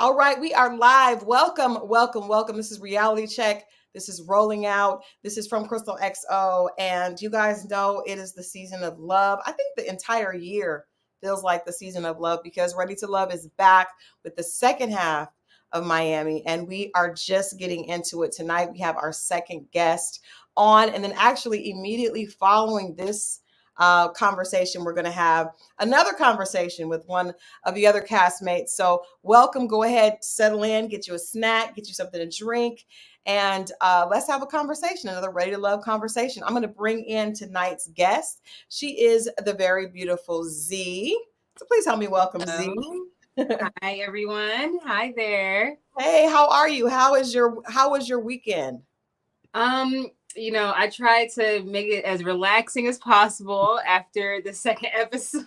All right, we are live. Welcome, welcome, welcome. This is Reality Check. This is Rolling Out. This is from Crystal XO. And you guys know it is the season of love. I think the entire year feels like the season of love because Ready to Love is back with the second half of Miami. And we are just getting into it tonight. We have our second guest on. And then actually immediately following this conversation, we're going to have another conversation with one of the other castmates. So welcome. Go ahead, settle in, get you a snack, get you something to drink, and let's have a conversation, another Ready to Love conversation. I'm going to bring in tonight's guest. She is the very beautiful Z. So please help me welcome Z. Hi, everyone. Hi there. Hey, how are you? How was your weekend? I tried to make it as relaxing as possible after the second episode.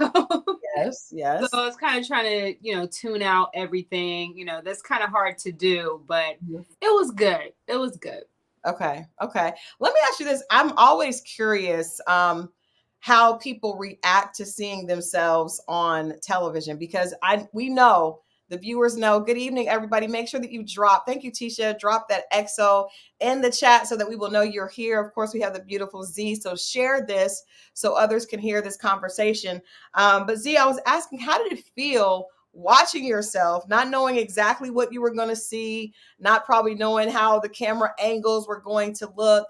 Yes, So yes. I was kind of trying to, tune out everything. That's kind of hard to do, but it was good. It was good. Okay. Let me ask you this. I'm always curious how people react to seeing themselves on television because we know the viewers know. Good evening, everybody. Make sure that you drop. Thank you, Tisha. Drop that XO in the chat so that we will know you're here. Of course, we have the beautiful Z. So share this so others can hear this conversation. But Z, I was asking, how did it feel watching yourself, not knowing exactly what you were going to see, not probably knowing how the camera angles were going to look?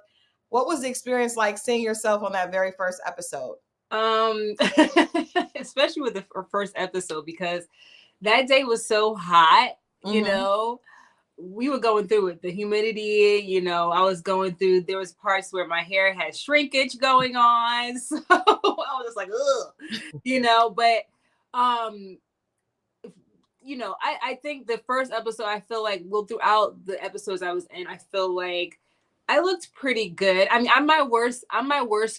What was the experience like seeing yourself on that very first episode? Especially with the first episode, because that day was so hot, we were going through it. The humidity, I was going through, there was parts where my hair had shrinkage going on. So I was just like, ugh, but I think the first episode, I feel like, well, throughout the episodes I was in, I feel like I looked pretty good. I mean, I'm my worst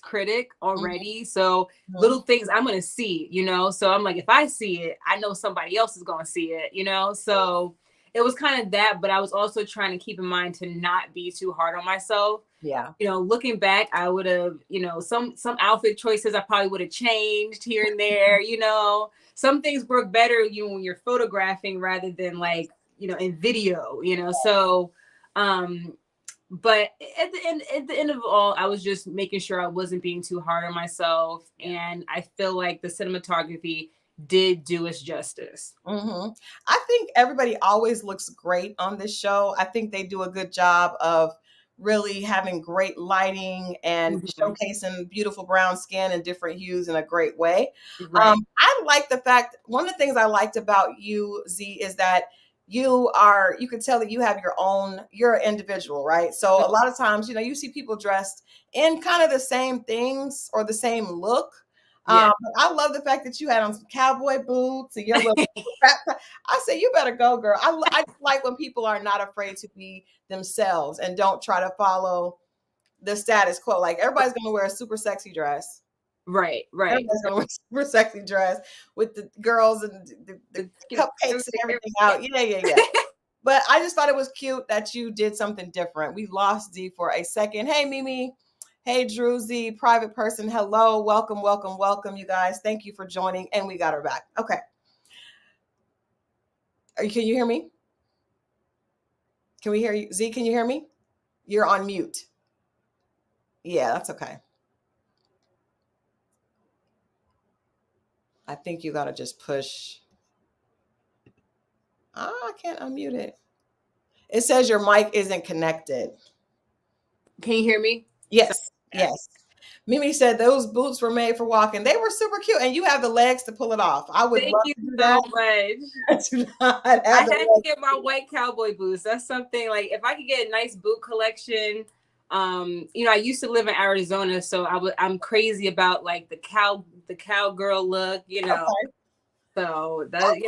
critic already. So little things I'm gonna see, So I'm like, if I see it, I know somebody else is gonna see it, So it was kind of that, but I was also trying to keep in mind to not be too hard on myself. Yeah. Looking back, I would have, some outfit choices I probably would have changed here and there, Some things work better, when you're photographing rather than like, in video, So but at the end of it all, I was just making sure I wasn't being too hard on myself. And I feel like the cinematography did do its justice. I think everybody always looks great on this show. I think they do a good job of really having great lighting and showcasing beautiful brown skin and different hues in a great way. Right. I like the fact, one of the things I liked about you, Z, is that you can tell that you have you're an individual, right? So a lot of times, you see people dressed in kind of the same things or the same look. Yeah. But I love the fact that you had on some cowboy boots and your little I said, you better go, girl. I like when people are not afraid to be themselves and don't try to follow the status quo. Like everybody's going to wear a super sexy dress. Right. Everybody's going to wear a super sexy dress with the girls and the cupcakes and everything out. Yeah. But I just thought it was cute that you did something different. We lost Z for a second. Hey, Mimi. Hey, Drew Z, private person. Hello. Welcome, you guys. Thank you for joining. And we got her back. Okay. Can you hear me? Can we hear you? Z, can you hear me? You're on mute. Yeah, that's okay. I think you got to just push. I can't unmute it. It says your mic isn't connected. Can you hear me? Yes. Yes. Mimi said those boots were made for walking. They were super cute, and you have the legs to pull it off. I would love to do that. Thank you so much. I had to get my white cowboy boots. That's something, like, if I could get a nice boot collection. I used to live in Arizona, so I'm crazy about like the cowgirl look, Okay. So that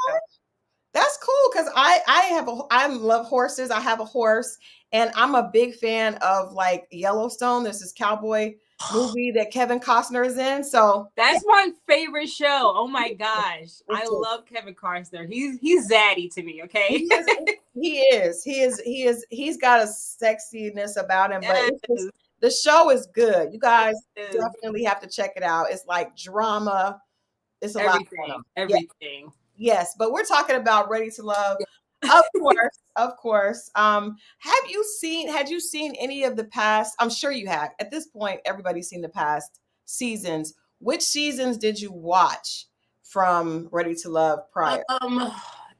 That's cool because I love horses. I have a horse, and I'm a big fan of like Yellowstone. There's this cowboy movie that Kevin Costner is in. So that's my favorite show. Oh my gosh, I love Kevin Costner. He's zaddy to me. Okay, he is. He's got a sexiness about him, but the show is good. You guys definitely have to check it out. It's like drama. It's a lot. Everything. Yes, but we're talking about Ready to Love. Of course, of course. Had you seen any of the past? I'm sure you have. At this point, everybody's seen the past seasons. Which seasons did you watch from Ready to Love prior? Um,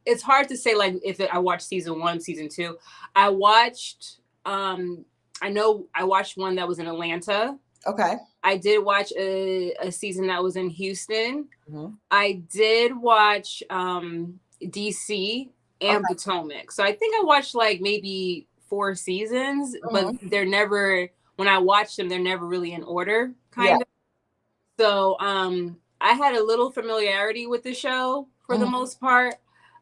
it's hard to say like if I watched season one, season two. I watched. I know I watched one that was in Atlanta. Okay. I did watch a season that was in Houston. Mm-hmm. I did watch DC and Okay. Potomac. So I think I watched like maybe 4 seasons, but Mm-hmm. they're never, when I watch them, they're never really in order, Yeah. kind of. So I had a little familiarity with the show for the Mm-hmm. most part.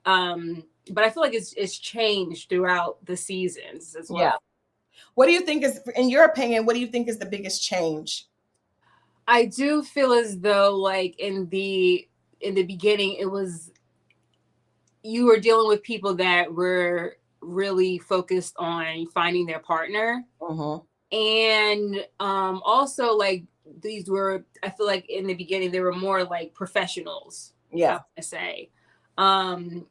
But I feel like it's changed throughout the seasons as Yeah. well. What do you think is, in your opinion, what do you think is the biggest change? I do feel as though like in the beginning it was, you were dealing with people that were really focused on finding their partner, Mm-hmm. and also like these were, I feel like in the beginning they were more like professionals, I Yeah. want to say. um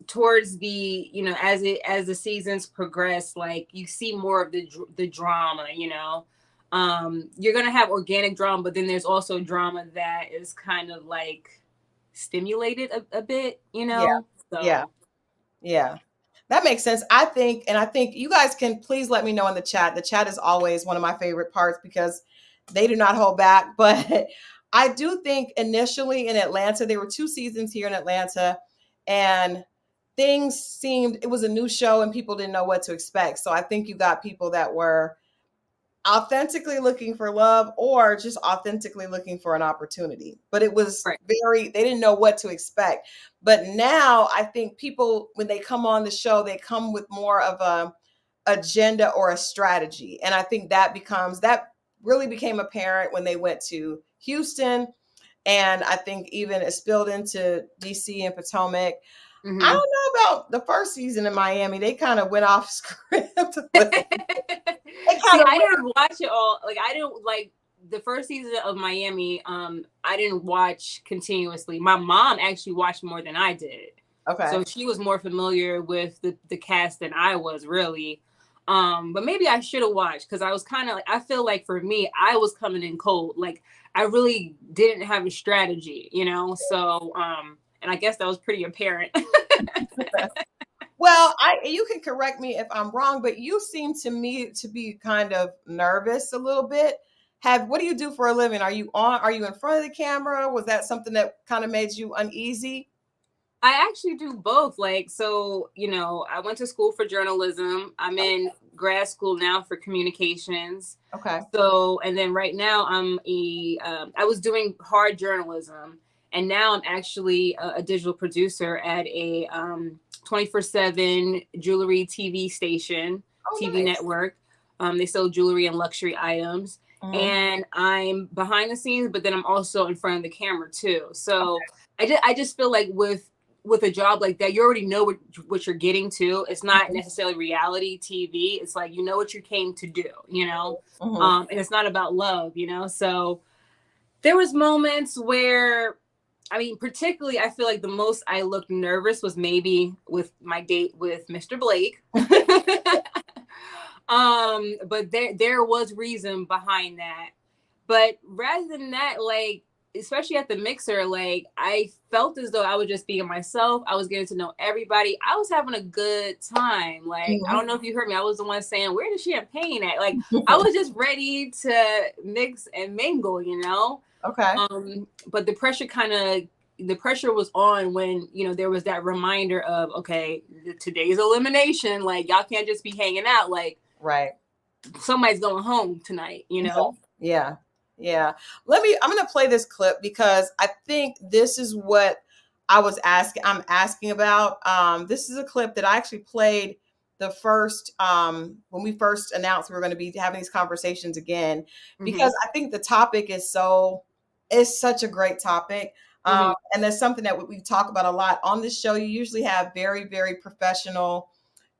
Towards the, as the seasons progress, like you see more of the drama, you're gonna have organic drama, but then there's also drama that is kind of like stimulated a bit, Yeah. Yeah. so. Yeah. That makes sense. I think you guys can please let me know in the chat. The chat is always one of my favorite parts because they do not hold back. But I do think initially in Atlanta, there were 2 seasons here in Atlanta, and it was a new show and people didn't know what to expect. So I think you got people that were authentically looking for love or just authentically looking for an opportunity. But it was Right. they didn't know what to expect. But now I think people, when they come on the show, they come with more of a agenda or a strategy. And I think that really became apparent when they went to Houston. And I think even it spilled into DC and Potomac. I Hmm. don't know about the first season in Miami. They kind of went off script. They See, kind of I went. didn't watch it all. Like, I didn't like the first season of Miami. I didn't watch continuously. My mom actually watched more than I did, Okay. so she was more familiar with the cast than I was really. But maybe I should have watched, because I was kind of like, I feel like for me, I was coming in cold. Like, I really didn't have a strategy, So and I guess that was pretty apparent. Well, you can correct me if I'm wrong, but you seem to me to be kind of nervous a little bit. What do you do for a living? Are you in front of the camera? Was that something that kind of made you uneasy? I actually do both. Like, so, I went to school for journalism. I'm in grad school now for communications. Okay. So, and then right now I was doing hard journalism, and now I'm actually a digital producer at a 24/7 jewelry TV station, Oh, TV nice. network. They sell jewelry and luxury items. Mhm. And I'm behind the scenes, but then I'm also in front of the camera too. So I just feel like with a job like that, you already know what you're getting to. It's not Mhm. necessarily reality TV. It's like, you know what you came to do, Mhm. and it's not about love, So there was moments where, I mean, particularly, I feel like the most I looked nervous was maybe with my date with Mr. Blake. But there was reason behind that. But rather than that, like, especially at the mixer, like, I felt as though I was just being myself. I was getting to know everybody. I was having a good time. Like, I don't know if you heard me. I was the one saying, "Where the champagne at?" Like, I was just ready to mix and mingle, Okay. But the pressure was on when, there was that reminder of, okay, today's elimination. Like, y'all can't just be hanging out. Like, Right. somebody's going home tonight. Yeah. Yeah. I'm going to play this clip because I think this is what I'm asking about. This is a clip that I actually played when we first announced we were going to be having these conversations again, Hmm. because I think the topic is such a great topic. Hmm. And there's something that we talk about a lot on this show. You usually have very, very professional,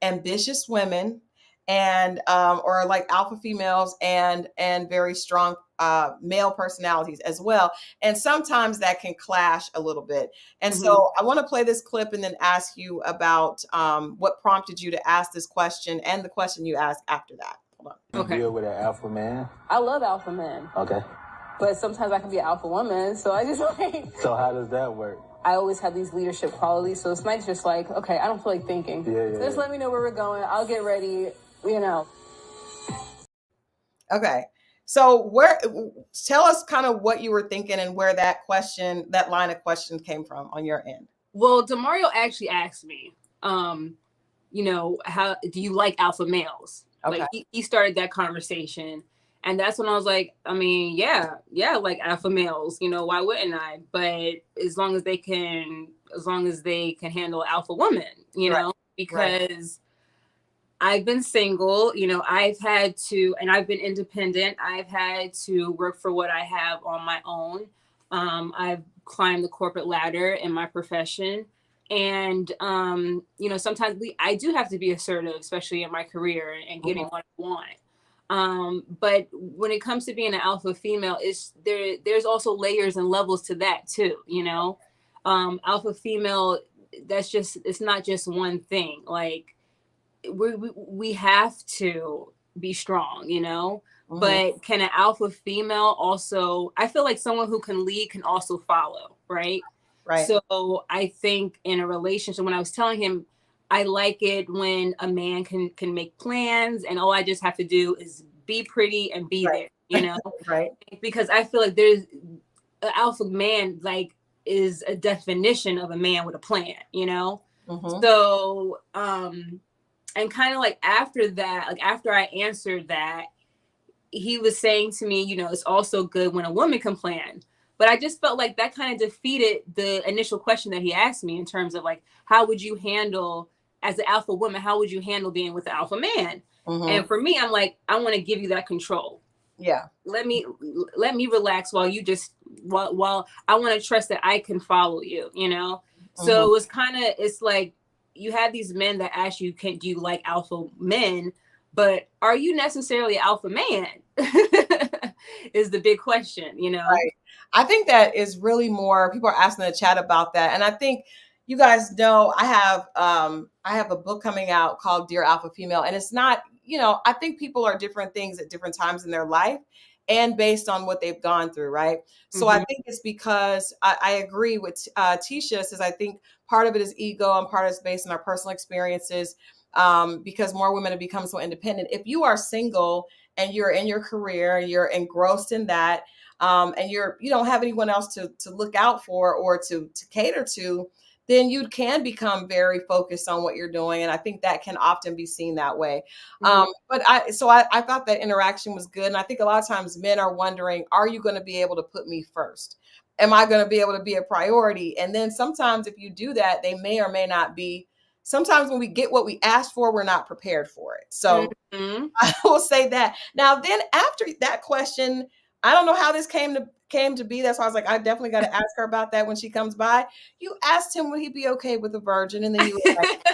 ambitious women, and or like alpha females, and very strong male personalities as well. And sometimes that can clash a little bit. And Mm-hmm. so I want to play this clip and then ask you about what prompted you to ask this question and the question you asked after that. Hold on. Okay. You deal with an alpha man? I love alpha men. Okay. But sometimes I can be an alpha woman, so I just like... So how does that work? I always have these leadership qualities, so it's nice just like, okay, I don't feel like thinking. Just let me know where we're going. I'll get ready, you know. Okay. So tell us kind of what you were thinking and where that line of question came from on your end. Well, DeMario actually asked me, you know, how do you like alpha males? Okay. Like he started that conversation. And that's when I was like, I mean, yeah, like alpha males, you know, why wouldn't I? But as long as they can handle alpha women, you know, because I've been single, you know, I've been independent. I've had to work for what I have on my own. I've climbed the corporate ladder in my profession. And, you know, sometimes I do have to be assertive, especially in my career and getting what I want. But when it comes to being an alpha female, there's also layers and levels to that too, you know. Alpha female, it's not just one thing. Like we have to be strong, you know. But can an alpha female also, I feel like someone who can lead can also follow, right? Right. So I think in a relationship, when I was telling him, I like it when a man can make plans and all I just have to do is be pretty and be there, you know? Right. Because I feel like there's an alpha man, like, is a definition of a man with a plan, you know? So, and kind of like after that, like after I answered that, he was saying to me, you know, it's also good when a woman can plan. But I just felt like that kind of defeated the initial question that he asked me in terms of like, how would you handle as an alpha woman? How would you handle being with an alpha man? And for me, I'm like, I want to give you that control. Yeah. Let me relax while you while I want to trust that I can follow you, you know? So it's like you have these men that ask you, do you like alpha men? But are you necessarily alpha man? Is the big question, you know? Right. I think that is really more, people are asking in the chat about that. And I think you guys know I have a book coming out called Dear Alpha Female. And it's not, you know, I think people are different things at different times in their life and based on what they've gone through, right? So I think it's because I agree with Tisha says, I think part of it is ego and part of it's based on our personal experiences, because more women have become so independent. If you are single and you're in your career and you're engrossed in that, and you don't have anyone else to look out for or to cater to, then you can become very focused on what you're doing. And I think that can often be seen that way. But I thought that interaction was good. And I think a lot of times men are wondering, are you going to be able to put me first? Am I going to be able to be a priority? And then sometimes if you do that, they may or may not be. Sometimes when we get what we asked for, we're not prepared for it. So I will say that. Now, then after that question, I don't know how this came to be. That's why I was like, I definitely got to ask her about that when she comes by. You asked him, would he be okay with a virgin? And then you were like,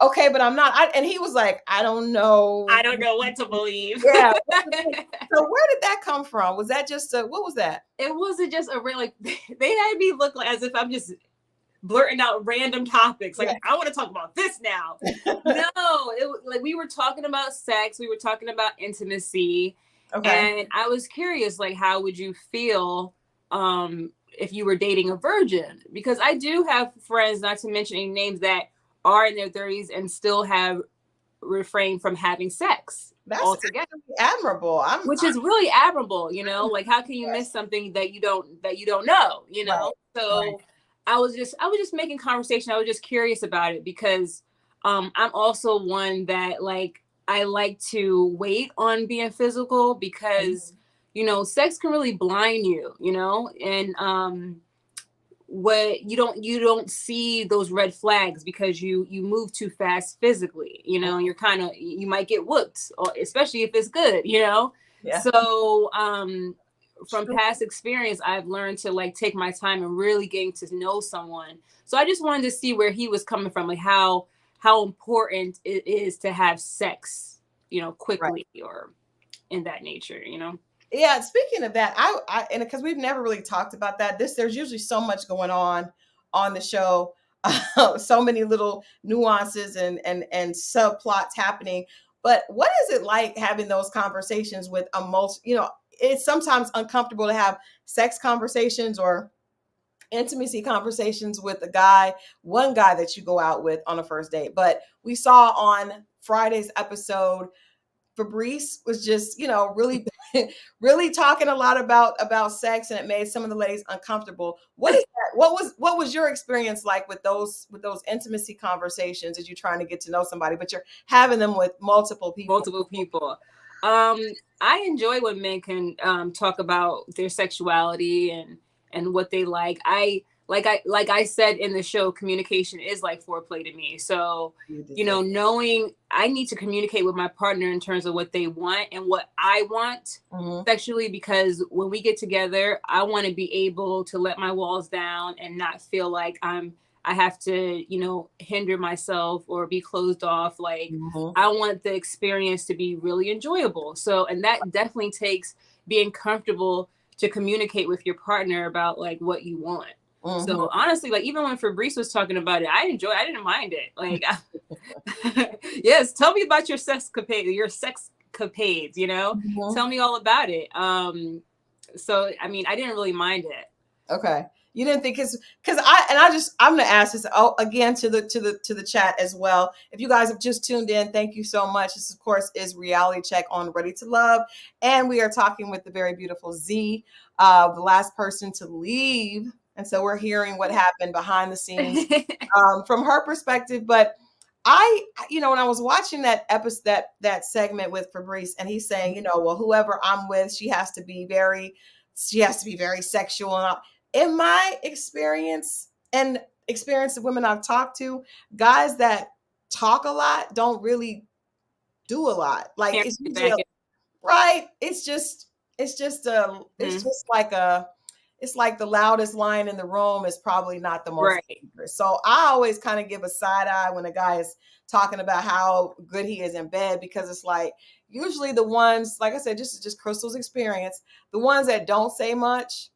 okay, but I'm not. And he was like, I don't know. I don't know what to believe. Yeah. So where did that come from? Was that just what was that? It wasn't just a real, like, they had me look like as if I'm just blurting out random topics. Like, I want to talk about this now. No, like we were talking about sex. We were talking about intimacy. Okay. And I was curious, like, how would you feel if you were dating a virgin? Because I do have friends, not to mention any names, that are in their 30s and still have refrained from having sex. That's altogether admirable. Which is really admirable, you know. Like, how can you miss something that you don't know, you know? Right. So I was just making conversation. I was just curious about it because I'm also one that, like, I like to wait on being physical because, you know, sex can really blind you, you know, and what you don't see those red flags because you move too fast physically, you know, and you might get whooped, or especially if it's good, you know. Yeah. So from past experience, I've learned to, like, take my time and really getting to know someone. So I just wanted to see where he was coming from, like how important it is to have sex, you know, quickly or in that nature, you know? Yeah, speaking of that, and because we've never really talked about that, there's usually so much going on the show, so many little nuances and subplots happening. But what is it like having those conversations with a multi? It's sometimes uncomfortable to have sex conversations or intimacy conversations with one guy that you go out with on a first date. But we saw on Friday's episode Fabrice was just, really, really talking a lot about sex, and it made some of the ladies uncomfortable. What is that? What was your experience like with those intimacy conversations as you're trying to get to know somebody, but you're having them with multiple people? Multiple people. I enjoy when men can talk about their sexuality and what they like. I said in the show, communication is like foreplay to me. So, knowing I need to communicate with my partner in terms of what they want and what I want sexually, because when we get together, I want to be able to let my walls down and not feel like I have to, hinder myself or be closed off. Like, I want the experience to be really enjoyable. So, and that definitely takes being comfortable to communicate with your partner about like what you want. So honestly, like even when Fabrice was talking about it, I didn't mind it. Like, yes, tell me about your sexcapades, tell me all about it. So, I mean, I didn't really mind it. Okay. You didn't think I'm going to ask this again to the chat as well. If you guys have just tuned in, thank you so much. This, of course, is Reality Check on Ready to Love, and we are talking with the very beautiful Z, the last person to leave, and so we're hearing what happened behind the scenes from her perspective. But when I was watching that episode, that segment with Fabrice, and he's saying, well, whoever I'm with, she has to be very sexual. And in my experience and experience of women I've talked to, guys that talk a lot don't really do a lot. Like it's usually right. It's just like the loudest line in the room is probably not the most dangerous. So I always kind of give a side eye when a guy is talking about how good he is in bed, because it's like usually the ones, like I said, just Crystal's experience, the ones that don't say much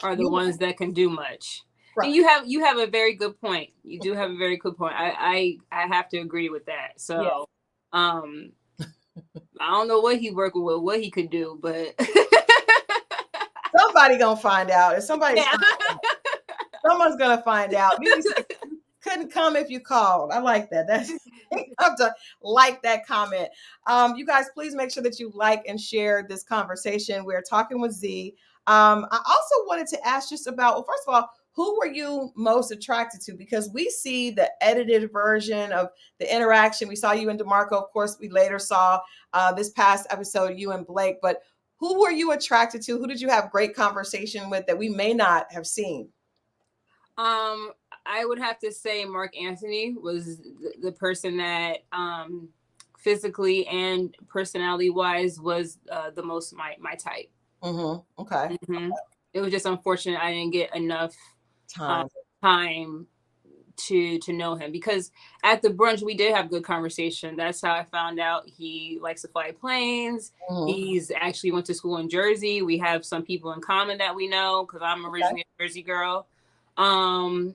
are the ones that can do much. Right. And you have a very good point. You do have a very good point. I have to agree with that. So yes. I don't know what he working with, what he could do, but somebody gonna find out. If someone's gonna find out. You couldn't come if you called. I like that. That's I have to like that comment. You guys, please make sure that you like and share this conversation. We're talking with Z. I also wanted to ask just about, well, first of all, who were you most attracted to? Because we see the edited version of the interaction. We saw you and DeMarco. Of course, we later saw this past episode, you and Blake. But who were you attracted to? Who did you have great conversation with that we may not have seen? I would have to say Mark Anthony was the person that physically and personality wise was the most my type. Okay. It was just unfortunate I didn't get enough time to know him, because at the brunch we did have good conversation. That's how I found out he likes to fly planes. He's actually went to school in Jersey. We have some people in common that we know, because I'm originally a Jersey girl. I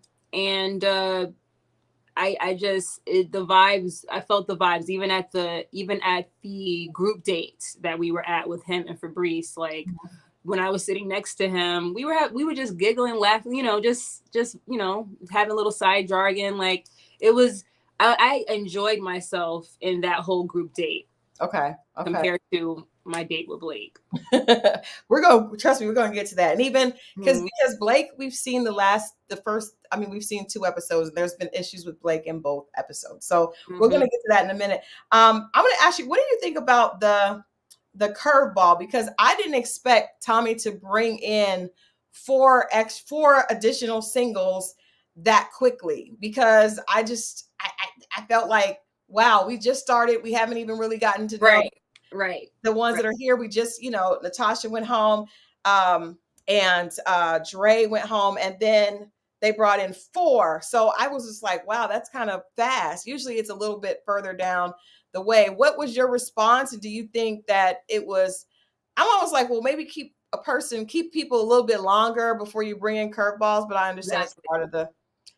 felt the vibes even at the group dates that we were at with him and Fabrice. Like when I was sitting next to him, we were just giggling, laughing, just having a little side jargon. Like it was, I enjoyed myself in that whole group date. Okay. Compared to my date with Blake. Trust me, we're going to get to that. And even because Blake, we've seen we've seen 2 episodes. And there's been issues with Blake in both episodes. So we're going to get to that in a minute. I'm going to ask you, what do you think about the curveball? Because I didn't expect Tommy to bring in 4 additional singles that quickly, because I felt like, wow, we just started. We haven't even really gotten to know the ones that are here. We just, Natasha went home, and Dre went home, and then they brought in 4. So I was just like, wow, that's kind of fast. Usually it's a little bit further down the way. What was your response? And do you think that it was I'm almost like, well, maybe keep people a little bit longer before you bring in curveballs. But I understand Exactly.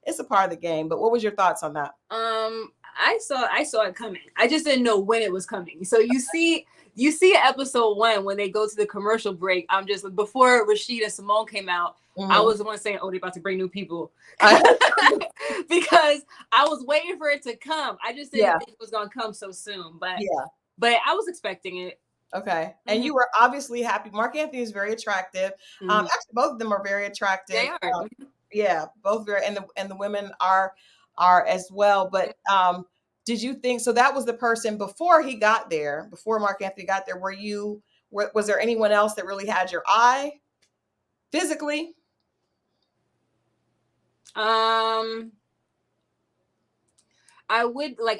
it's a part of the game. But what was your thoughts on that? I saw it coming. I just didn't know when it was coming. So you see episode 1 when they go to the commercial break. I'm just before Rashid and Simone came out. I was the one saying, "Oh, they're about to bring new people," because I was waiting for it to come. I just didn't think it was gonna come so soon. But I was expecting it. Okay. And you were obviously happy. Mark Anthony is very attractive. Actually, both of them are very attractive. They are. Yeah, both very, and the women are as well. But did you think so? That was the person before he got there, before Mark Anthony got there. Was there anyone else that really had your eye physically? I would like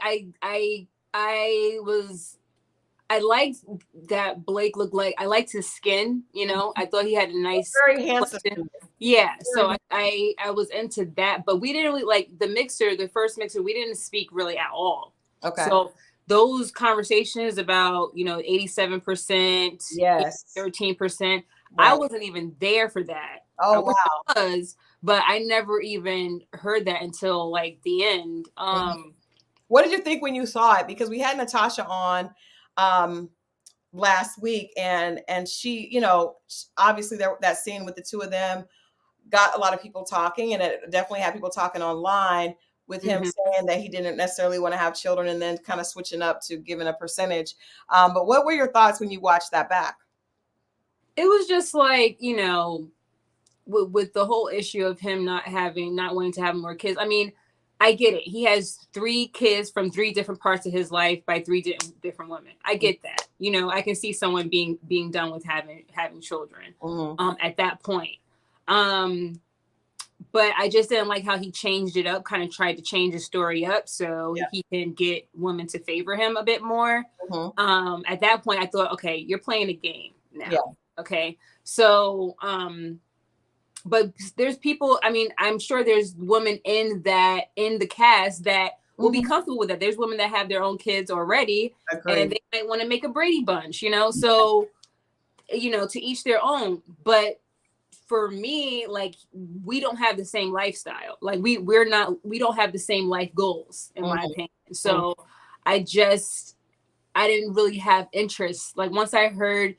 I liked that Blake looked like, I liked his skin, you know. I thought he had a nice, very handsome. Yeah, so I was into that, but we didn't really like the first mixer, we didn't speak really at all. Okay. So those conversations about, you know, 87%, yes, 13%, right. I wasn't even there for that. Oh, wow. But I never even heard that until like the end. What did you think when you saw it? Because we had Natasha on last week, and she, you know, obviously that scene with the two of them got a lot of people talking, and it definitely had people talking online with him saying that he didn't necessarily want to have children, and then kind of switching up to giving a percentage. But what were your thoughts when you watched that back? It was just like, you know, with the whole issue of him not wanting to have more kids. I mean, I get it. He has 3 kids from 3 different parts of his life by 3 different women. I get that. You know, I can see someone being done with having children at that point. But I just didn't like how he changed it up, kind of tried to change the story up so he can get women to favor him a bit more. At that point, I thought, okay, you're playing a game now. Yeah. Okay. So, but there's people, I mean, I'm sure there's women in the cast that will be comfortable with that. There's women that have their own kids already, and they might want to make a Brady Bunch, you know? So, you know, to each their own. But for me, like, we don't have the same lifestyle. Like we don't have the same life goals, in my opinion. So I didn't really have interest. Like once I heard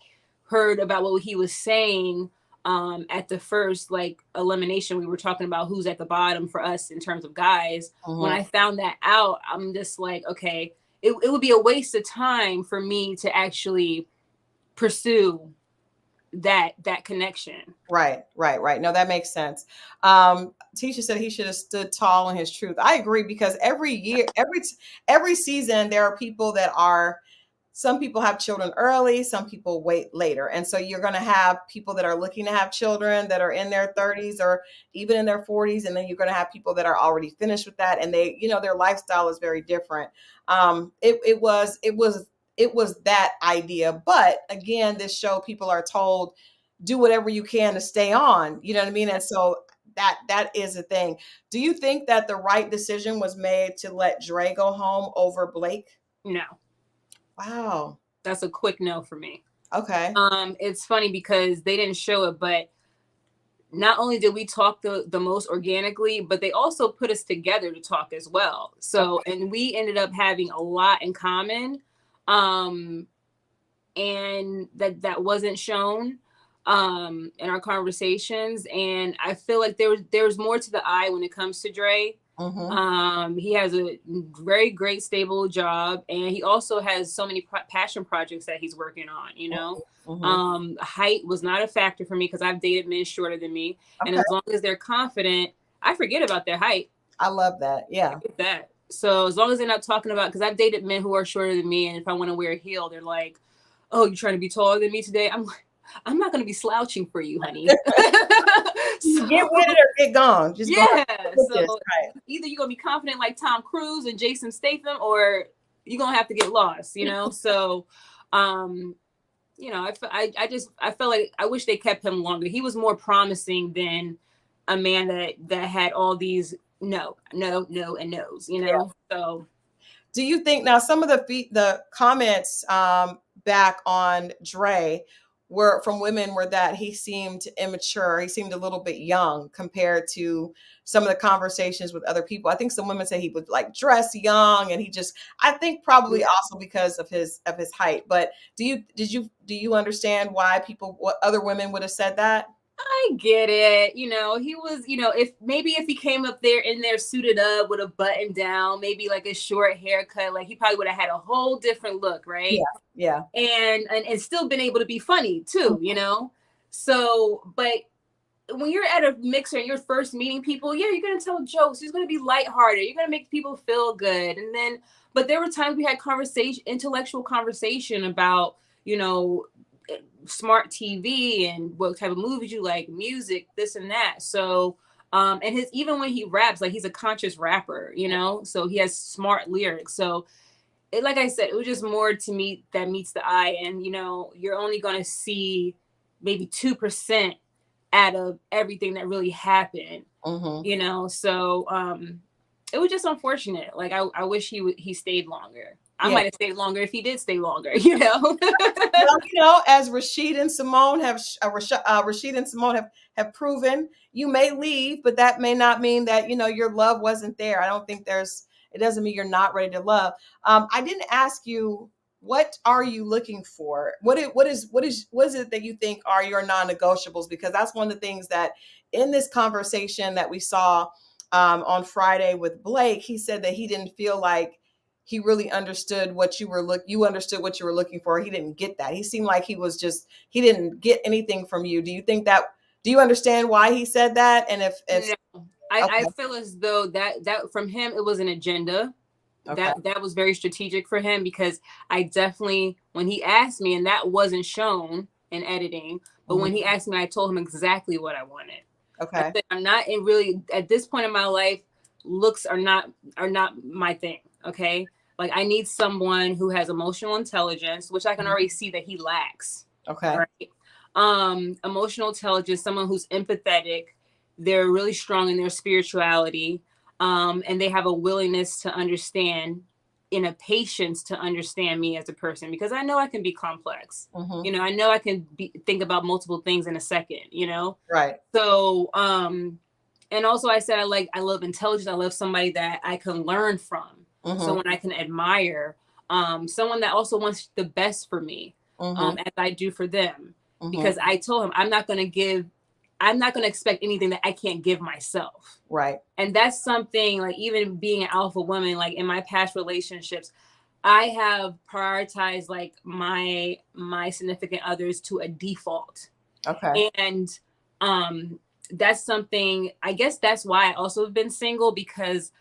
about what he was saying, at the first like elimination, we were talking about who's at the bottom for us in terms of guys. When I found that out, I'm just like, okay, it would be a waste of time for me to actually pursue that connection. Right. No, that makes sense. Tisha said he should have stood tall in his truth. I agree, because every year, every season, there are people that some people have children early, some people wait later. And so you're going to have people that are looking to have children that are in their 30s or even in their 40s. And then you're going to have people that are already finished with that. And they, you know, their lifestyle is very different. It was that idea. But again, this show, people are told, do whatever you can to stay on, you know what I mean? And so that is a thing. Do you think that the right decision was made to let Dre go home over Blake? No. Wow. That's a quick no for me. Okay. It's funny because they didn't show it, but not only did we talk the most organically, but they also put us together to talk as well. So, and we ended up having a lot in common. And that wasn't shown in our conversations. And I feel like there's more to the eye when it comes to Dre. He has a very great stable job, and he also has so many passion projects that he's working on, you know. Height was not a factor for me because I've dated men shorter than me, and as long as they're confident, I forget about their height. I love that. Yeah, that. So as long as they're not talking about, because I've dated men who are shorter than me, and if I want to wear a heel, they're like, "Oh, you're trying to be taller than me today?" I'm like, I'm not going to be slouching for you, honey. So, get with it or get gone. Just so either you're going to be confident like Tom Cruise and Jason Statham, or you're going to have to get lost, you know? So, you know, I felt like I wish they kept him longer. He was more promising than a man that had all these no, and no's, you know? So do you think now some of the comments back on Dre were from women were that he seemed immature. He seemed a little bit young compared to some of the conversations with other people. I think some women say he would like dress young, and I think probably also because of his height. But do you understand why what other women would have said that? I get it. He was, if he came up there in there suited up with a button down, maybe like a short haircut, like he probably would have had a whole different look, right? Yeah. And still been able to be funny too, So, but when you're at a mixer and you're first meeting people, yeah, you're gonna tell jokes. You're gonna be lighthearted. You're gonna make people feel good. But there were times we had intellectual conversation about, smart TV and what type of movies you like, music, this and that. So, and even when he raps, like he's a conscious rapper, so he has smart lyrics. So, like I said, it was just more to me that meets the eye, and you're only gonna see maybe 2% out of everything that really happened. So it was just unfortunate. Like I wish he stayed longer. I might have stayed longer if he did stay longer, Well, as Rashid and Simone have proven, you may leave, but that may not mean that your love wasn't there. I don't think it doesn't mean you're not ready to love. I didn't ask you, what are you looking for? What is it that you think are your non-negotiables? Because that's one of the things that in this conversation that we saw on Friday with Blake, he said that he didn't feel like he really understood what you understood what you were looking for. He didn't get that. He seemed like he didn't get anything from you. Do you understand why he said that? And if no, I feel as though that from him, it was an agenda. Okay. That was very strategic for him, because I definitely, when he asked me, and that wasn't shown in editing, but when he asked me, I told him exactly what I wanted. Okay. I said, I'm not in really, at this point in my life, looks are not my thing. Okay. Like I need someone who has emotional intelligence, which I can already see that he lacks. Okay. Right. Emotional intelligence, someone who's empathetic. They're really strong in their spirituality. And they have a willingness to understand, in a patience to understand me as a person, because I know I can be complex. I know I can think about multiple things in a second, Right. So, and also I said, I love intelligence. I love somebody that I can learn from. Someone I can admire, someone that also wants the best for me, as I do for them. Because I told him, I'm not going to expect anything that I can't give myself. Right. And that's something, like, even being an alpha woman, like in my past relationships, I have prioritized like my significant others to a default. Okay. And that's something, I guess that's why I also have been single, because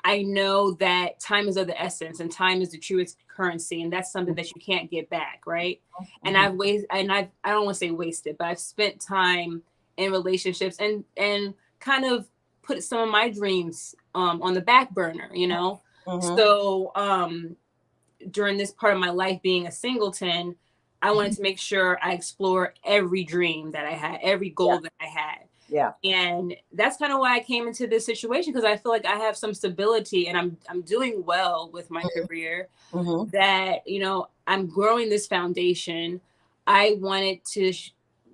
I know that time is of the essence, and time is the truest currency, and that's something that you can't get back, right? And I don't want to say wasted, but I've spent time in relationships and kind of put some of my dreams on the back burner, So during this part of my life, being a singleton, I wanted to make sure I explore every dream that I had, every goal that I had. Yeah. And that's kind of why I came into this situation, because I feel like I have some stability, and I'm doing well with my career, that, I'm growing this foundation. I wanted to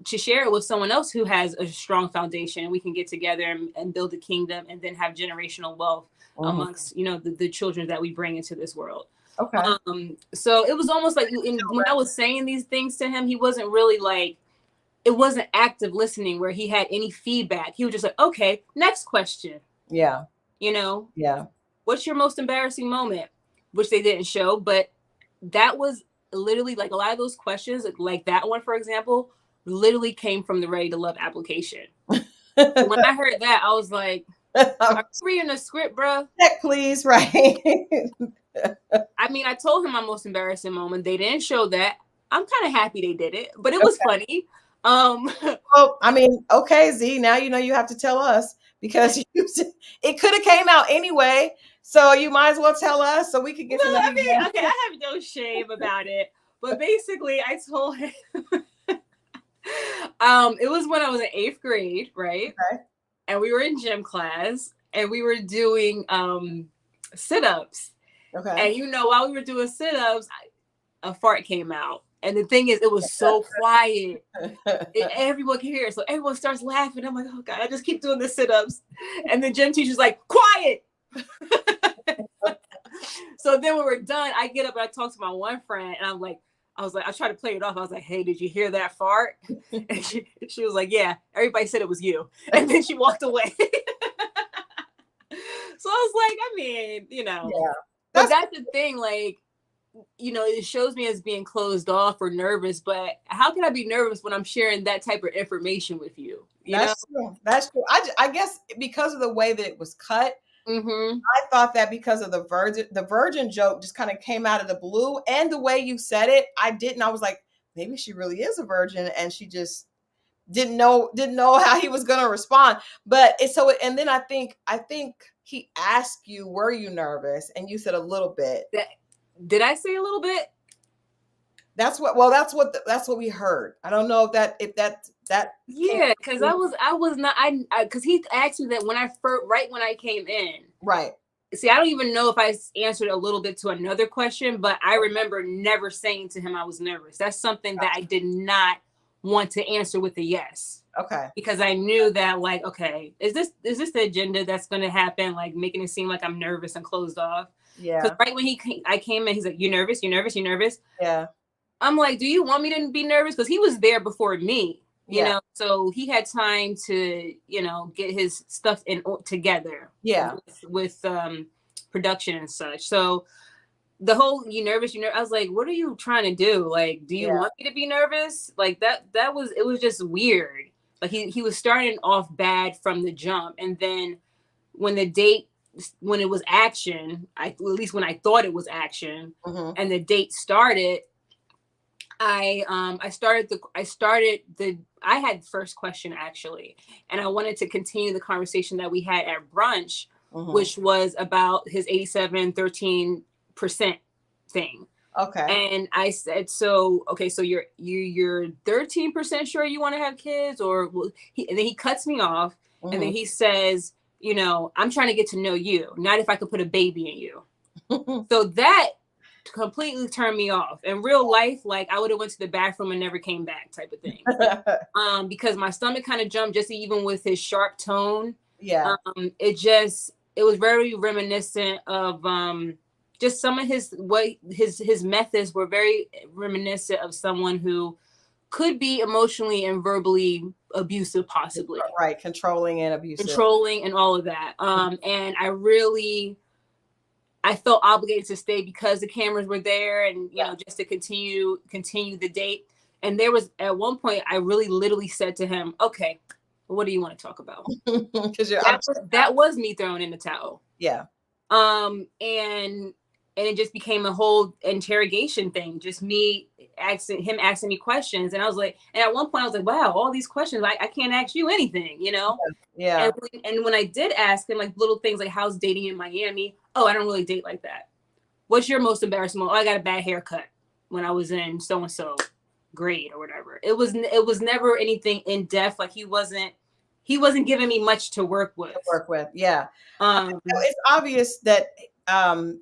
share it with someone else who has a strong foundation, and we can get together and build a kingdom, and then have generational wealth amongst, the children that we bring into this world. Okay. So it was almost like when I was saying these things to him, he wasn't really like, it wasn't active listening where he had any feedback. He was just like, okay, next question. Yeah. Yeah. What's your most embarrassing moment? Which they didn't show, but that was literally like a lot of those questions, like that one, for example, literally came from the Ready to Love application. When I heard that, I was like, are you reading a script, bro? Check, please. Right. I mean, I told him my most embarrassing moment. They didn't show that. I'm kind of happy they did it, but it was funny. Well, I mean, okay, Z, now you have to tell us, because it could have came out anyway, so you might as well tell us so we could get I mean, okay, I have no shame about it, but basically I told him it was when I was in 8th grade, right? Okay. And we were in gym class, and we were doing sit-ups. Okay. And while we were doing sit-ups, a fart came out. And the thing is, it was so quiet. Everyone can hear it. So everyone starts laughing. I'm like, oh God, I just keep doing the sit-ups. And the gym teacher's like, quiet. So then when we're done, I get up and I talk to my one friend and I tried to play it off. I was like, hey, did you hear that fart? And she was like, yeah, everybody said it was you. And then she walked away. So I was like, I mean, yeah. But that's the thing, like, it shows me as being closed off or nervous, but how can I be nervous when I'm sharing that type of information with you? That's true. That's true. I guess because of the way that it was cut, mm-hmm. I thought that because of the virgin joke just kind of came out of the blue, and the way you said it, I was like, maybe she really is a virgin, and she just didn't know how he was going to respond. But and then I think he asked you, were you nervous? And you said a little bit. Did I say a little bit? That's what we heard. I don't know if that. Yeah, because I was not, because he asked me that right when I came in. Right. See, I don't even know if I answered a little bit to another question, but I remember never saying to him I was nervous. That's something that I did not want to answer with a yes. Okay. Because I knew that, like, okay, is this the agenda that's going to happen? Like, making it seem like I'm nervous and closed off. Yeah. Because right when I came in, he's like, "You nervous? You nervous? You nervous?" Yeah. I'm like, "Do you want me to be nervous?" Because he was there before me, you know, so he had time to, get his stuff together. Yeah. With production and such. So the whole "you nervous?" I was like, "What are you trying to do? Like, do you want me to be nervous?" Like it was just weird. Like he was starting off bad from the jump, and then when it was action, at least when I thought it was action, mm-hmm. and the date started, I had first question actually, and I wanted to continue the conversation that we had at brunch, mm-hmm. which was about his 87-13% thing. Okay. And I said, so you're 13% sure you want to have kids, or and then he cuts me off, mm-hmm. and then he says, I'm trying to get to know you, not if I could put a baby in you. So that completely turned me off. In real life, like, I would have went to the bathroom and never came back, type of thing. Because my stomach kind of jumped, just even with his sharp tone. Yeah. It was very reminiscent of just some of his methods were very reminiscent of someone who could be emotionally and verbally abusive, possibly. Right. Controlling and all of that. And I felt obligated to stay because the cameras were there, and just to continue the date. And there was, at one point, I really literally said to him, "Okay, what do you want to talk about?" Because that was me throwing in the towel. Yeah. And it just became a whole interrogation thing, just me asking me questions. And I was like, and at one point I was like, wow, all these questions, I can't ask you anything, Yeah. And when I did ask him, like, little things like, how's dating in Miami? Oh, I don't really date like that. What's your most embarrassing moment? Oh, I got a bad haircut when I was in so-and-so grade or whatever. It was never anything in depth. Like, he wasn't giving me much to work with. Yeah. It's obvious that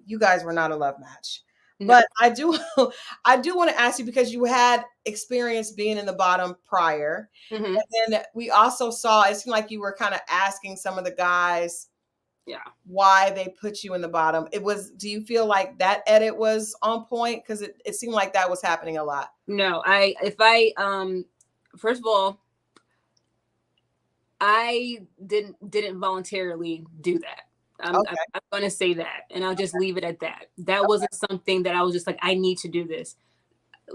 you guys were not a love match. No. But I do want to ask you, because you had experience being in the bottom prior. Mm-hmm. And then we also saw, it seemed like you were kind of asking some of the guys why they put you in the bottom. Do you feel like that edit was on point? Because it seemed like that was happening a lot. No, first of all, I didn't voluntarily do that. I'm going to say that, and I'll just leave it at that. That wasn't something that I was just like, I need to do this.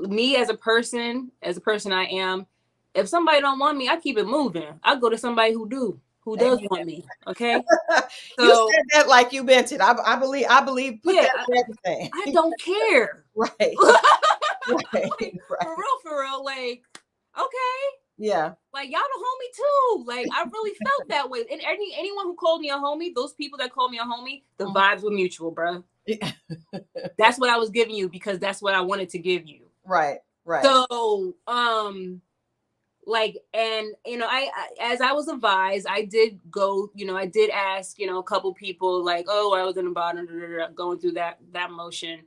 Me as a person I am, if somebody don't want me, I keep it moving. I go to somebody who does want me. Okay. So, you said that like you meant it. I believe. Put that in everything. I don't care. Right. Right. For real. Like, okay. Yeah. Like, y'all the homie too. Like, I really felt that way. And anyone who called me a homie, those people that called me a homie, the vibes were mutual, bro. Yeah. That's what I was giving you, because that's what I wanted to give you. Right. So, like, and, I as I was advised, I did go, I did ask, a couple people, like, oh, I was in the bottom, going through that motion.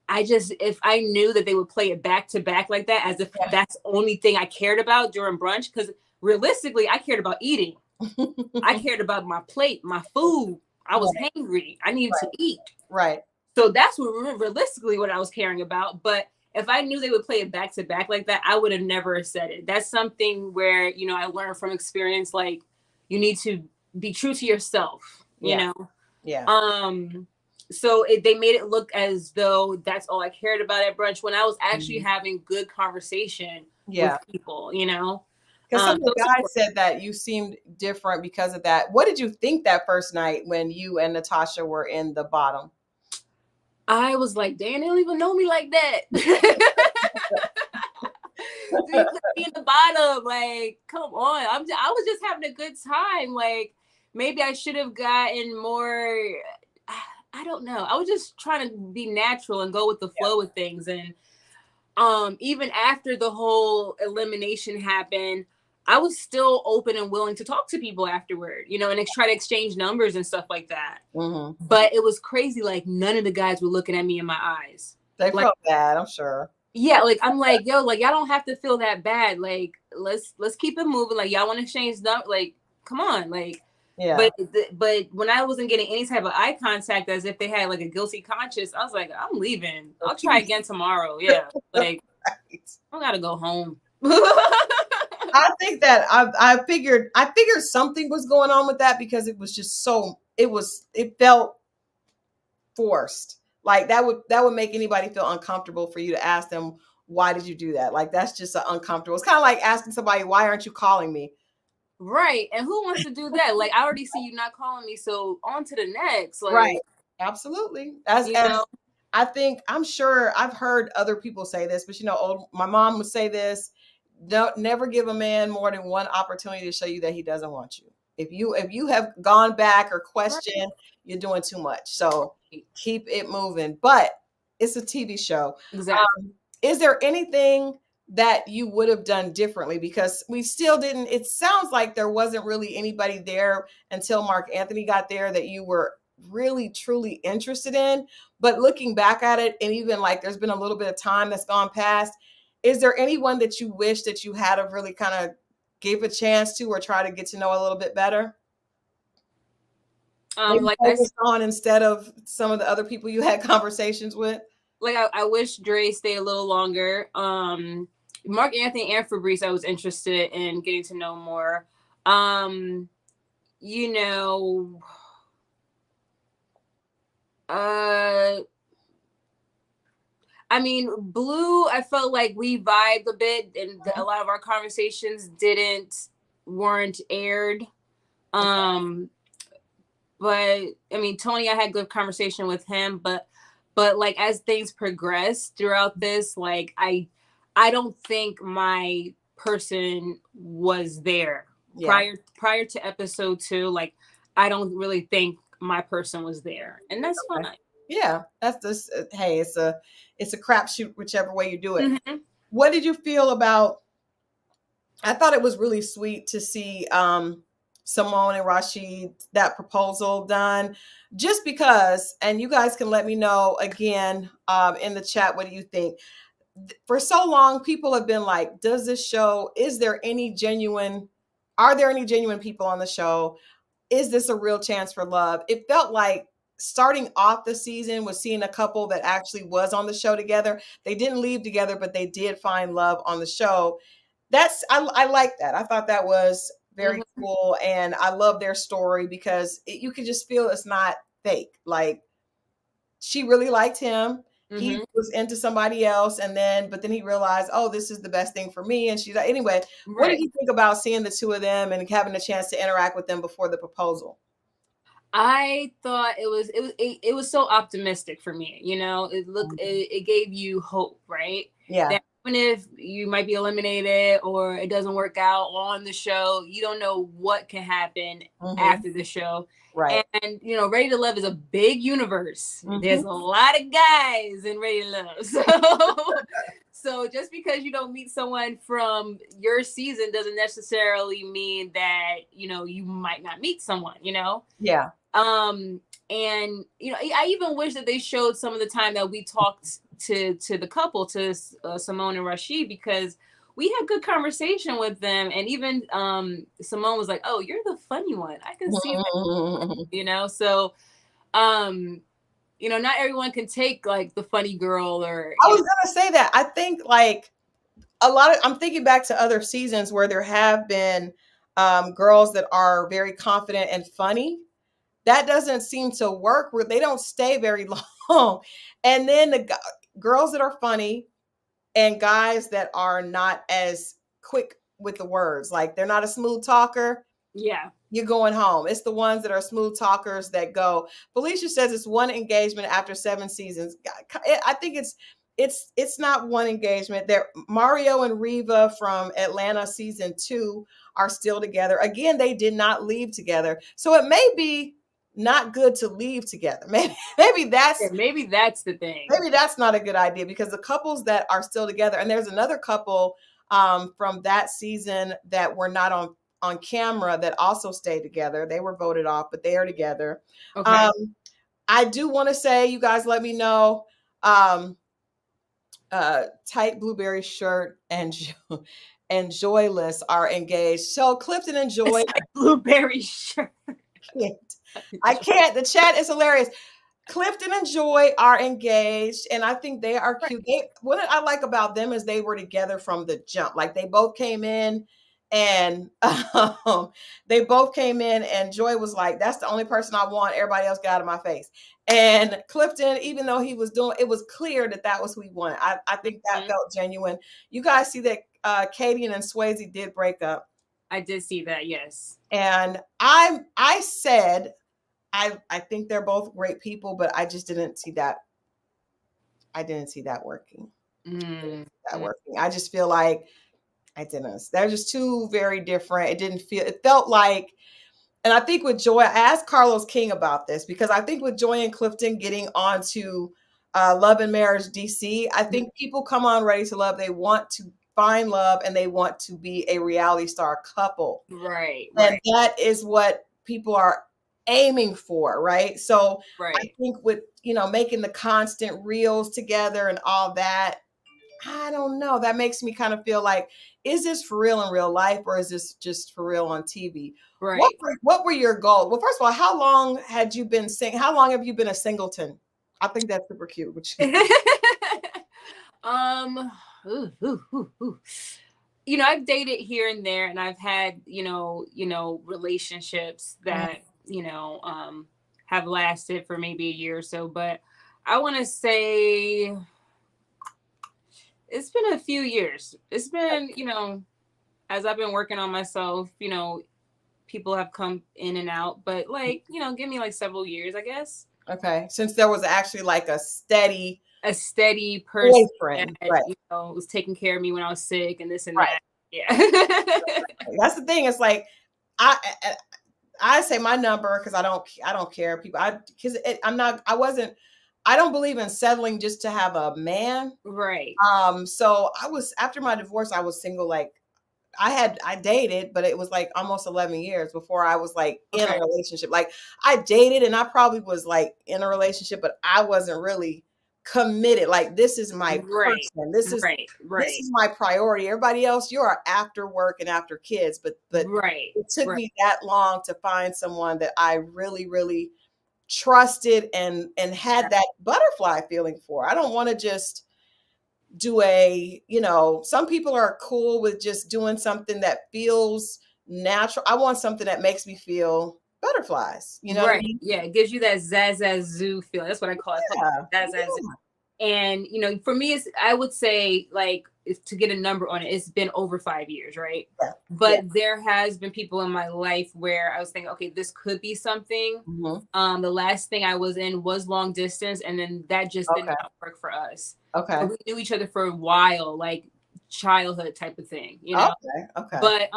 if I knew that they would play it back to back like that, as if that's the only thing I cared about during brunch, because realistically, I cared about eating. I cared about my plate, my food. I was hangry. I needed to eat. Right. So that's realistically what I was caring about. But if I knew they would play it back to back like that, I would have never said it. That's something where, you know, I learned from experience, like you need to be true to yourself, you know? Yeah. So they made it look as though that's all I cared about at brunch, when I was actually having good conversation with people, you know? Because some of the guys said that you seemed different because of that. What did you think that first night when you and Natasha were in the bottom? I was like, damn, they don't even know me like that. They put me in the bottom. Like, come on. I was just having a good time. Like, maybe I should have gotten more. I don't know. I was just trying to be natural and go with the flow of things. And even after the whole elimination happened, I was still open and willing to talk to people afterward, you know, and try to exchange numbers and stuff like that. But it was crazy. Like, none of the guys were looking at me in my eyes. They felt bad, I'm sure. Yeah, like I'm like, yo, like y'all don't have to feel that bad. Like, let's keep it moving. Like, y'all want to exchange numbers? Like, come on, like. Yeah. But when I wasn't getting any type of eye contact, as if they had like a guilty conscience, I was like, I'm leaving. I'll try again tomorrow. Yeah, like I gotta go home. I think that I figured something was going on with that, because it was just it felt forced. Like that would make anybody feel uncomfortable for you to ask them, why did you do that? Like, that's just uncomfortable. It's kind of like asking somebody, why aren't you calling me? Right. And who wants to do that? Like, I already see you not calling me, so on to the next. Like, right. Absolutely. As I think, I'm sure I've heard other people say this, but you know, my mom would say this: never give a man more than one opportunity to show you that he doesn't want you. If you have gone back or questioned, you're doing too much. So keep it moving. But it's a TV show. Exactly. Is there anything that you would have done differently? Because we still didn't, it sounds like there wasn't really anybody there until Mark Anthony got there that you were really truly interested in. But looking back at it, and even like there's been a little bit of time that's gone past, is there anyone that you wish that you had have really kind of gave a chance to, or try to get to know a little bit better? Like on instead of some of the other people you had conversations with? Like, I wish Dre stayed a little longer. Mark Anthony and Fabrice, I was interested in getting to know more. You know, I mean, Blue, I felt like we vibed a bit, and a lot of our conversations weren't aired. But I mean, Tony, I had good conversation with him, but like, as things progress throughout this, like I don't think my person was there prior to episode 2. Like, I don't really think my person was there, and that's fine. Yeah, that's just, hey, it's a crapshoot whichever way you do it. What did you feel about? I thought it was really sweet to see Simone and Rashid, that proposal done, just because, and you guys can let me know again in the chat, what do you think? For so long, people have been like, does this show, are there any genuine people on the show? Is this a real chance for love? It felt like starting off the season was seeing a couple that actually was on the show together. They didn't leave together, but they did find love on the show. I like that. I thought that was very cool. And I love their story, because you could just feel it's not fake. Like, she really liked him. He was into somebody else. But then he realized, oh, this is the best thing for me. And she's like, anyway, what did you think about seeing the two of them and having a chance to interact with them before the proposal? I thought it was so optimistic for me. You know, it gave you hope, right? Yeah. That even if you might be eliminated or it doesn't work out on the show, you don't know what can happen after the show. Right. And, you know, Ready to Love is a big universe. There's a lot of guys in Ready to Love. So just because you don't meet someone from your season doesn't necessarily mean that, you know, you might not meet someone, you know? Yeah. And, you know, I even wish that they showed some of the time that we talked to the couple, to Simone and Rashid, because we had good conversation with them, and even Simone was like, "Oh, you're the funny one. I can see that," you know. So, not everyone can take like the funny girl, or I was gonna say that. I think like I'm thinking back to other seasons where there have been girls that are very confident and funny. That doesn't seem to work where they don't stay very long. And then the girls that are funny and guys that are not as quick with the words, like they're not a smooth talker. Yeah. You're going home. It's the ones that are smooth talkers that go. Felicia says it's one engagement after 7 seasons. I think it's not one engagement. There, Mario and Reva from Atlanta season 2 are still together. Again, they did not leave together. So it may be not good to leave together. Maybe that's the thing. Maybe that's not a good idea, because the couples that are still together, and there's another couple from that season that were not on camera that also stayed together. They were voted off, but they are together. Okay. I do want to say, you guys let me know, Tight Blueberry Shirt and Joyless are engaged. So Clifton and Joy. Blueberry Shirt. I can't. The chat is hilarious. Clifton and Joy are engaged, and I think they are cute. What I like about them is they were together from the jump. Like they both came in, and Joy was like, "That's the only person I want. Everybody else got out of my face." And Clifton, even though he was doing, it was clear that was who he wanted. I think that felt genuine. You guys see that Katie and Swayze did break up. I did see that, yes. And I said, I think they're both great people, but I just didn't see that. I didn't see that working. I just feel like I didn't. They're just two very different. It felt like, and I think with Joy, I asked Carlos King about this, because I think with Joy and Clifton getting onto Love and Marriage DC, I think people come on ready to love. They want to find love, and they want to be a reality star couple. Right. And that is what people are aiming for, right? So I think with, making the constant reels together and all that, I don't know. That makes me kind of feel like, is this for real in real life, or is this just for real on TV? Right. What were your goals? Well, first of all, how long have you been a singleton? I think that's super cute. I've dated here and there, and I've had, relationships that, have lasted for maybe a year or so, but I want to say it's been a few years. It's been, as I've been working on myself, people have come in and out, but give me like several years, I guess. Okay. Since there was actually like a steady person boyfriend, that, was taking care of me when I was sick and this and that. Yeah. That's the thing. It's like, I say my number because I don't care. People, I don't believe in settling just to have a man. Right. So after my divorce, I was single. Like I dated, but it was like almost 11 years before I was like in a relationship. Like I dated, and I probably was like in a relationship, but I wasn't really committed. Like, this is my person. This is my priority. Everybody else, you are after work and after kids. But it took me that long to find someone that I really, really trusted and had that butterfly feeling for. I don't want to just do some people are cool with just doing something that feels natural. I want something that makes me feel butterflies, what I mean? Yeah, it gives you that zazazoo feel. That's what I call it. Zazazoo. And for me, I would say, like, to get a number on it, it's been over 5 years, right? But there has been people in my life where I was thinking, okay, this could be something. The last thing I was in was long distance, and then that just did not work for us. So we knew each other for a while, like childhood type of thing, But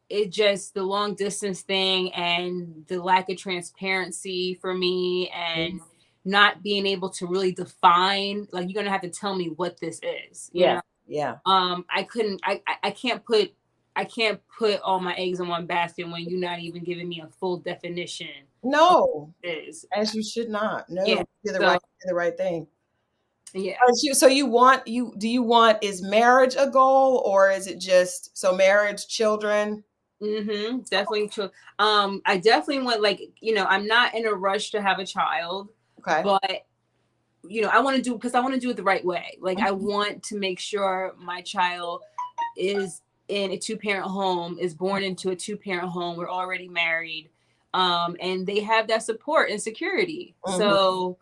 it just, the long distance thing and the lack of transparency for me, and not being able to really define, like, you're gonna have to tell me what this is. You know? I can't put all my eggs in one basket when you're not even giving me a full definition. No, as you should not. No, you're the right thing. Yeah. So do you want, is marriage a goal, or is it just, so marriage, children? Definitely true. I definitely want, like, I'm not in a rush to have a child, Okay. but I want to do, because I want to do it the right way. Like, I Mhm. want to make sure my child is in a two-parent home, is born into a two-parent home. We're already married, and they have that support and security. Mhm. So,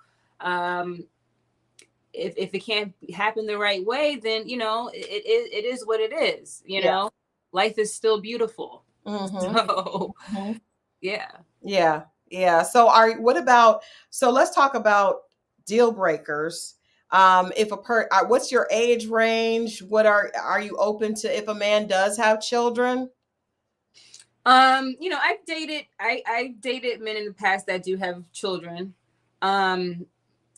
if it can't happen the right way, then it is what it is. Yeah. Life is still beautiful. Mhm. So Mhm. yeah. Yeah. Yeah. So let's talk about deal breakers. If what's your age range? What are you open to if a man does have children? I've dated men in the past that do have children. Um,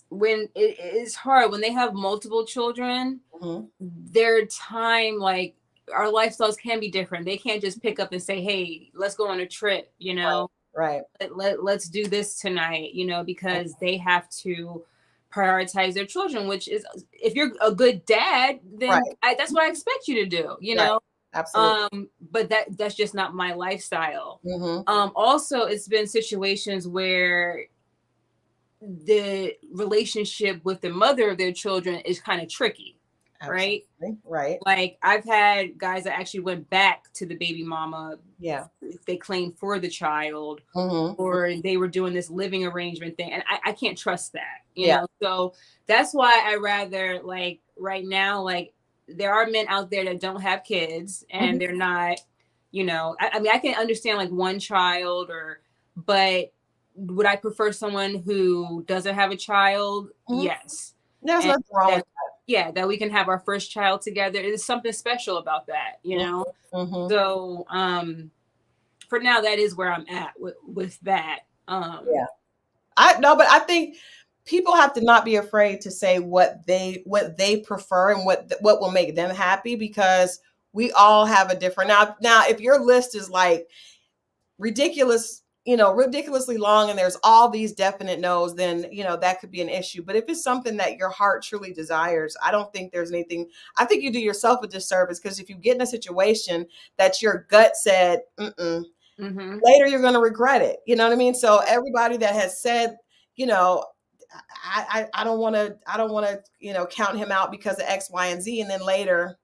when it is hard when they have multiple children, Mhm. their time, like, our lifestyles can be different. They can't just pick up and say, "Hey, let's go on a trip," Right. Right. let's do this tonight, because they have to prioritize their children, which is, if you're a good dad, then Right. that's what I expect you to do, Right. Absolutely. but that's just not my lifestyle. Mhm. Also, it's been situations where the relationship with the mother of their children is kind of tricky, right? Absolutely. Right. Like, I've had guys that actually went back to the baby mama Yeah. if they claimed for the child, Mhm. or they were doing this living arrangement thing. And I can't trust that, Yeah. So that's why I rather, like, right now, like, there are men out there that don't have kids, and Mhm. they're not, I mean, I can understand, like, one child, but would I prefer someone who doesn't have a child? Mhm. Yes. There's And nothing wrong with that, yeah, that we can have our first child together. There's something special about that. that. Mhm. So, for now, that is where I'm at with that. Yeah. I no, but I think people have to not be afraid to say what they prefer and what will make them happy, because we all have a different, now if your list is like ridiculously long and there's all these definite no's, then that could be an issue. But if it's something that your heart truly desires, I don't think there's anything. I think you do yourself a disservice, because if you get in a situation that your gut said mm-mm, Mm-hmm. later you're going to regret it. You know what I mean? So everybody that has said, you know, I don't want to, count him out because of X, Y, and Z, and then later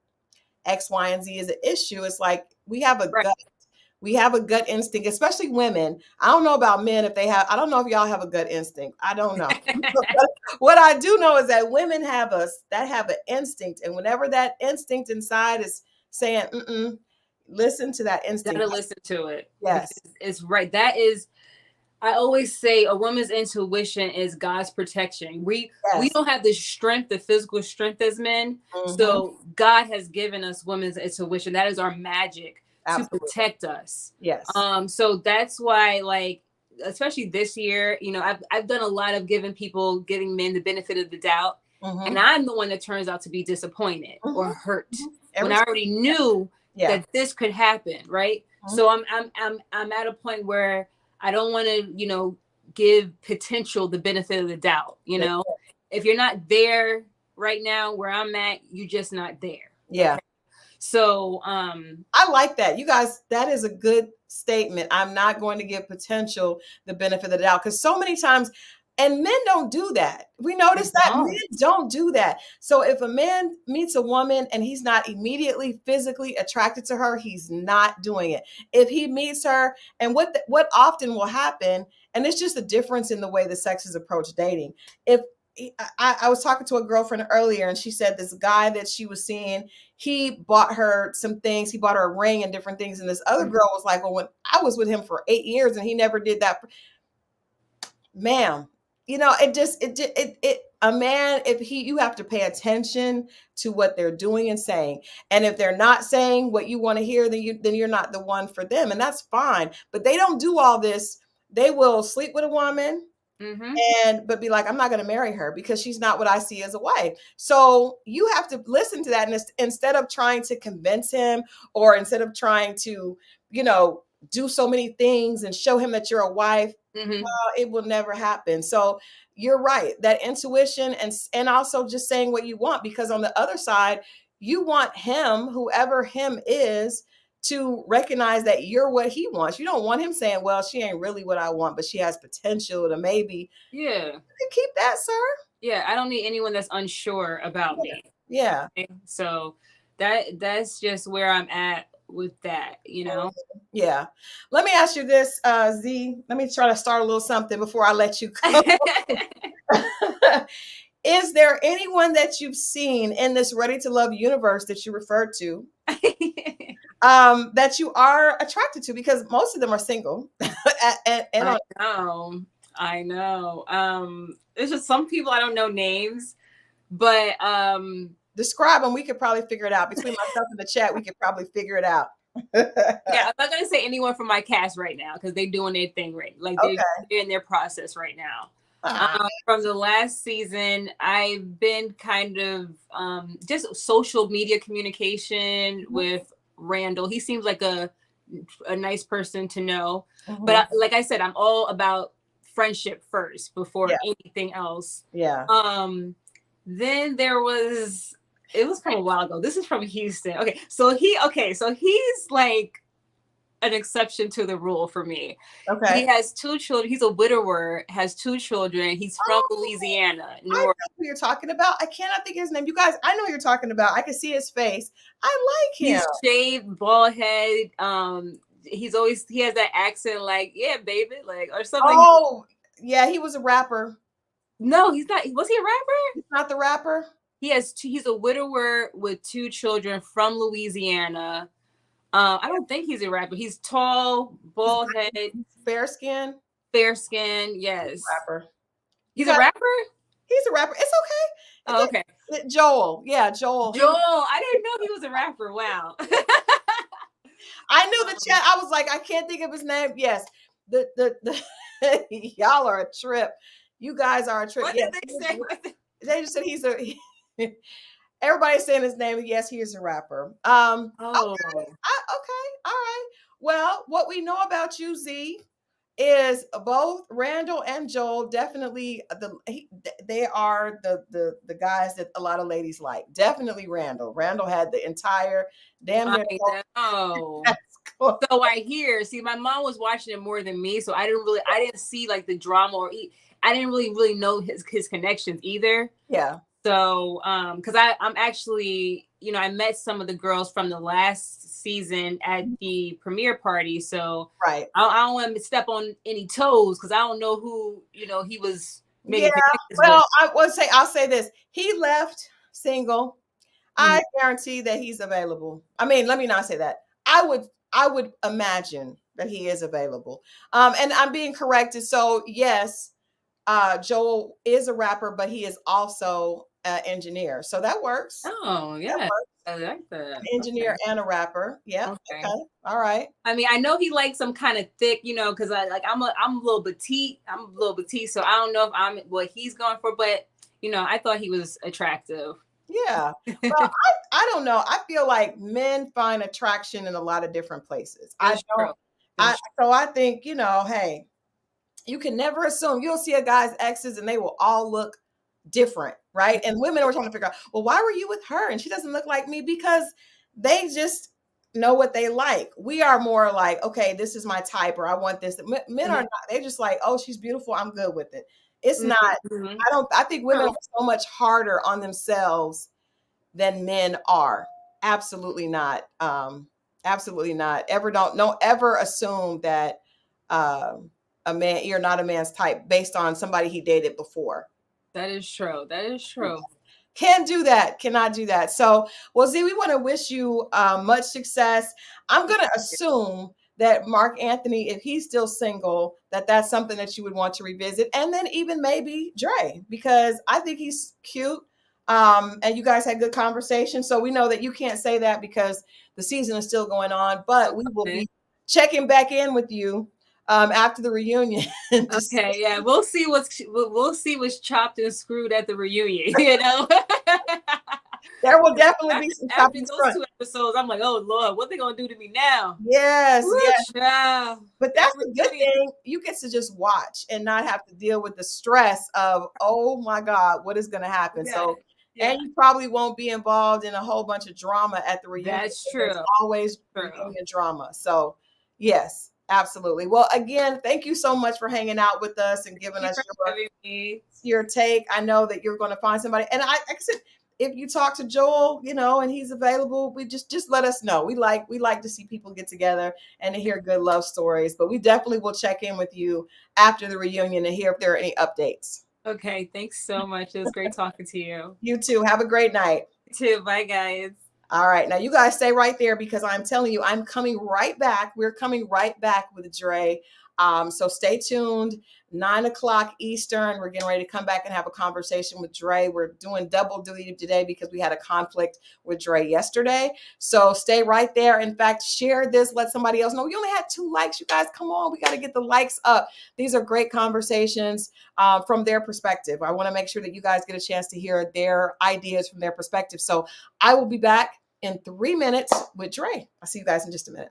X, Y, and Z is an issue. It's like Right. we have a gut instinct, especially women. I don't know about men if they have. I don't know if y'all have a gut instinct. I don't know. What I do know is that women have an instinct, and whenever that instinct inside is saying, mm-mm, listen to that instinct. Gotta listen to it, because Yes. it's right. That is, I always say, a woman's intuition is God's protection. We Yes. don't have the strength, the physical strength as men. Mm-hmm. So God has given us women's intuition. That is our magic to Absolutely. protect us. Yes. So that's why, like, especially this year, I've done a lot of giving men the benefit of the doubt. And Mm-hmm. I'm the one that turns out to be disappointed or Mm-hmm. hurt Mm-hmm. when I already knew Yeah. that this could happen, right? Mm-hmm. So I'm at a point where I don't want to, give potential the benefit of the doubt. If you're not there right now where I'm at, you're just not there. Yeah. Okay? So I like that. You guys, that is a good statement. I'm not going to give potential the benefit of the doubt, because so many times, and men don't do that. We notice that men don't do that. So if a man meets a woman and he's not immediately physically attracted to her, he's not doing it. If he meets her, and what often will happen, and it's just a difference in the way the sexes approach dating. If I was talking to a girlfriend earlier, and she said this guy that she was seeing, he bought her some things. He bought her a ring and different things. And this other girl was like, well, when I was with him for 8 years and he never did that. Ma'am, a man, you have to pay attention to what they're doing and saying. And if they're not saying what you want to hear, then you're not the one for them. And that's fine. But they don't do all this. They will sleep with a woman, but be like, I'm not going to marry her because she's not what I see as a wife. So you have to listen to that. And instead of trying to convince him, or instead of trying to, do so many things and show him that you're a wife, Mm-hmm. It will never happen. So you're right, that intuition and also just saying what you want, because on the other side, you want him, whoever him is, to recognize that you're what he wants. You don't want him saying, well, she ain't really what I want, but she has potential to maybe. Yeah. You can keep that, sir. Yeah, I don't need anyone that's unsure about me. Yeah. Okay? So that's just where I'm at with that, you know. Yeah. Let me ask you this, Z. Let me try to start a little something before I let you go. Is there anyone that you've seen in this Ready to Love universe that you referred to that you are attracted to? Because most of them are single. I know. There's just some people I don't know names, but describe them. We could probably figure it out. Between myself and the chat, we could probably figure it out. Yeah, I'm not gonna say anyone from my cast right now because they're doing their thing right. Like they're in their process right now. From the last season, I've been kind of just social media communication with Randall. He seems like a nice person to know. But like I said, I'm all about friendship first before anything else. Yeah. Then there was, it was from a while ago. This is from Houston. So he's like an exception to the rule for me. Okay. He has 2 children. He's a widower, has 2 children. He's from Louisiana. I know who you're talking about. I cannot think of his name. You guys, I know who you're talking about. I can see his face. I like him. He's shaved, bald head. He has that accent like, yeah, baby, like, or something. Oh, yeah, he was a rapper. No, he's not. Was he a rapper? He's not the rapper. He's a widower with 2 children from Louisiana. I don't think he's a rapper. He's tall, bald head, fair skin. Yes. Rapper. He's a rapper? He's a rapper. It's okay. Okay. Joel. Yeah, Joel. I didn't know he was a rapper. Wow. I knew the chat. I was like, I can't think of his name. Yes. The y'all are a trip. You guys are a trip. What did they say? They just said he's a everybody's saying his name. Yes, he is a rapper. Okay. All right. Well, what we know about you, Z, is both Randall and Joel definitely they are the guys that a lot of ladies like. Definitely Randall. Randall had the entire damn near. Cool. So I hear. See, my mom was watching it more than me, so I didn't see like the drama I didn't really know his connections either. Yeah. So, because I'm actually, I met some of the girls from the last season at the premiere party. So right. I don't want to step on any toes because I don't know who, he was making connections with. I'll say this. He left single. I guarantee that he's available. I mean, let me not say that. I would imagine that he is available. And I'm being corrected. So yes, Joel is a rapper, but he is also an engineer. So that works. Oh, yeah. I like that. An engineer and a rapper. Yeah. Okay. All right. I mean, I know he likes some kind of thick, because I'm a little petite. So I don't know if I'm what he's going for, but I thought he was attractive. Yeah. Well, I don't know. I feel like men find attraction in a lot of different places. So I think, hey, you can never assume. You'll see a guy's exes and they will all look different, right? And women are trying to figure out, well, why were you with her and she doesn't look like me? Because they just know what they like. We are more like, okay, this is my type, or I want this. Men are not. They're just like, oh, she's beautiful, I'm good with it. It's not. I think women are so much harder on themselves than men are. Absolutely not. Absolutely not. Don't ever assume that a man, you're not a man's type based on somebody he dated before. That is true. Can't do that. Cannot do that. So, well, Z, we want to wish you much success. I'm going to assume that Mark Anthony, if he's still single, that's something that you would want to revisit. And then even maybe Dre, because I think he's cute. And you guys had good conversation. So we know that you can't say that because the season is still going on, but we will be checking back in with you after the reunion. Okay, yeah, we'll see what's chopped and screwed at the reunion, There will definitely be some After chopping those front. 2 episodes, I'm like, oh Lord, what they gonna do to me now? Yes, Woo, yes. child. But that's the good thing. You get to just watch and not have to deal with the stress of, oh my God, what is going to happen? Yeah, So, yeah. and you probably won't be involved in a whole bunch of drama at the reunion. That's There's true. always True. reunion drama. So, yes, absolutely. Well, again, thank you so much for hanging out with us and giving us your take. I know that you're going to find somebody. And like I said, if you talk to Joel, you know, and he's available, we just let us know. We like to see people get together and to hear good love stories. But we definitely will check in with you after the reunion and hear if there are any updates. Okay, thanks so much. It was great talking to you. You too. Have a great night. You too. Bye, guys. All right. Now you guys stay right there because I'm telling you, I'm coming right back. We're coming right back with Dre. So stay tuned. 9 o'clock Eastern. We're getting ready to come back and have a conversation with Dre. We're doing double duty today because we had a conflict with Dre yesterday. So stay right there. In fact, share this. Let somebody else know. We only had 2 likes. You guys, come on. We got to get the likes up. These are great conversations from their perspective. I want to make sure that you guys get a chance to hear their ideas from their perspective. So I will be back in 3 minutes with Dre. I'll see you guys in just a minute.